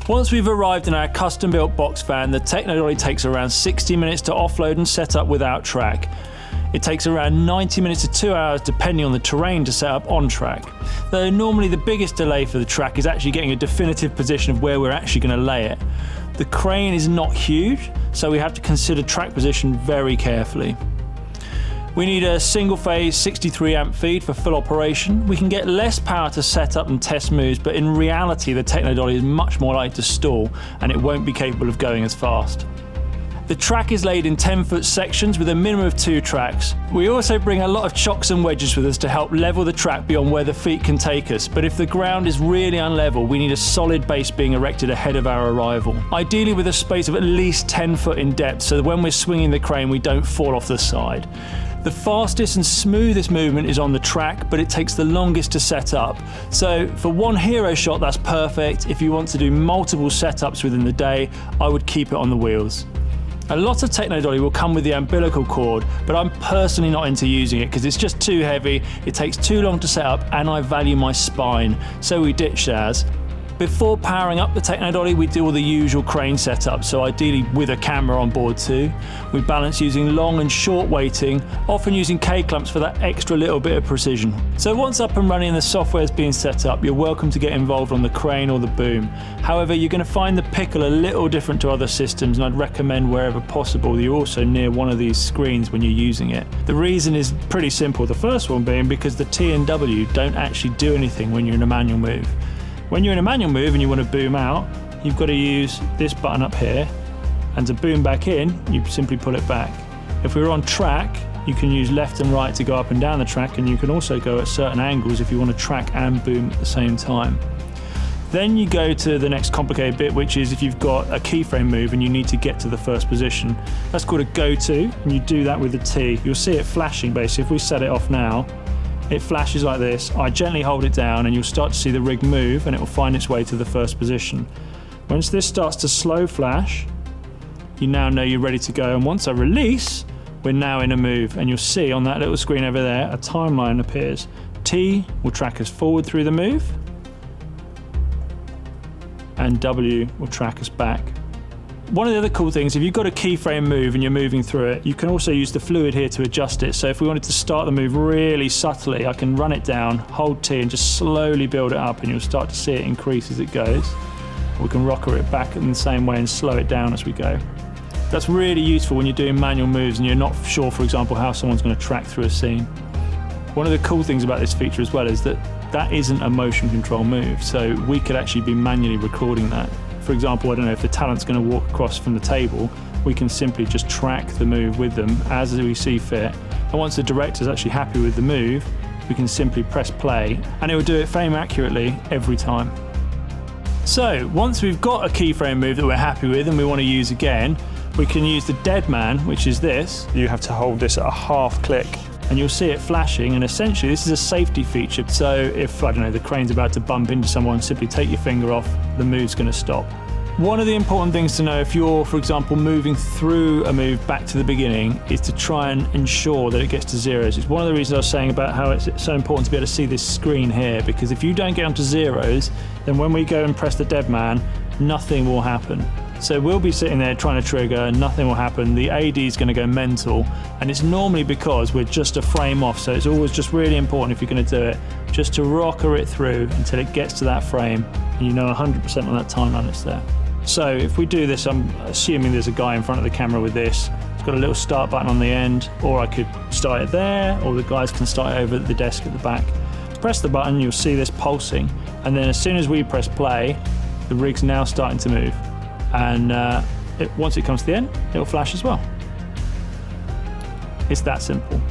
Once we've arrived in our custom-built box van, the Technodolly takes around 60 minutes to offload and set up without track. It takes around 90 minutes to 2 hours depending on the terrain to set up on track. Though normally the biggest delay for the track is actually getting a definitive position of where we're actually going to lay it. The crane is not huge, so we have to consider track position very carefully. We need a single-phase 63 amp feed for full operation. We can get less power to set up and test moves, but in reality the Technodolly is much more likely to stall and it won't be capable of going as fast. The track is laid in 10-foot sections with a minimum of 2 tracks. We also bring a lot of chocks and wedges with us to help level the track beyond where the feet can take us, but if the ground is really unlevel, we need a solid base being erected ahead of our arrival. Ideally with a space of at least 10 foot in depth so that when we're swinging the crane we don't fall off the side. The fastest and smoothest movement is on the track, but it takes the longest to set up. So for one hero shot that's perfect. If you want to do multiple setups within the day, I would keep it on the wheels. A lot of Technodolly will come with the umbilical cord, but I'm personally not into using it because it's just too heavy, it takes too long to set up, and I value my spine, so we ditch theirs. Before powering up the Technodolly, we do all the usual crane setup, so ideally with a camera on board too. We balance using long and short weighting, often using K-clamps for that extra little bit of precision. So once up and running and the software is being set up, you're welcome to get involved on the crane or the boom. However, you're going to find the pickle a little different to other systems, and I'd recommend wherever possible that you're also near one of these screens when you're using it. The reason is pretty simple, the first one being because the T and W don't actually do anything when you're in a manual move. When you're in a manual move and you want to boom out, you've got to use this button up here, and to boom back in, you simply pull it back. If we're on track, you can use left and right to go up and down the track, and you can also go at certain angles if you want to track and boom at the same time. Then you go to the next complicated bit, which is if you've got a keyframe move and you need to get to the first position. That's called a go-to, and you do that with the T. You'll see it flashing basically. If we set it off now, it flashes like this. I gently hold it down and you'll start to see the rig move and it will find its way to the first position. Once this starts to slow flash, you now know you're ready to go, and once I release, we're now in a move, and you'll see on that little screen over there a timeline appears. T will track us forward through the move and W will track us back. One of the other cool things, if you've got a keyframe move and you're moving through it, you can also use the fluid here to adjust it. So if we wanted to start the move really subtly, I can run it down, hold T and just slowly build it up, and you'll start to see it increase as it goes. We can rocker it back in the same way and slow it down as we go. That's really useful when you're doing manual moves and you're not sure, for example, how someone's going to track through a scene. One of the cool things about this feature as well is that that isn't a motion control move, so we could actually be manually recording that. For example, I don't know, if the talent's going to walk across from the table, we can simply just track the move with them as we see fit. And once the director's actually happy with the move, we can simply press play and it will do it frame accurately every time. So once we've got a keyframe move that we're happy with and we want to use again, we can use the dead man, which is this. You have to hold this at a half click and you'll see it flashing, and essentially this is a safety feature. So if, I don't know, the crane's about to bump into someone, simply take your finger off, the move's going to stop. One of the important things to know if you're, for example, moving through a move back to the beginning is to try and ensure that it gets to zeros. It's one of the reasons I was saying about how it's so important to be able to see this screen here, because if you don't get onto zeros, then when we go and press the dead man, nothing will happen. So we'll be sitting there trying to trigger and nothing will happen. The AD is going to go mental, and it's normally because we're just a frame off. So it's always just really important, if you're going to do it, just to rocker it through until it gets to that frame and you know 100% on that timeline it's there. So if we do this, I'm assuming there's a guy in front of the camera with this. It's got a little start button on the end, or I could start it there, or the guys can start it over at the desk at the back. Press the button, you'll see this pulsing, and then as soon as we press play, the rig's now starting to move. And once it comes to the end, it'll flash as well. It's that simple.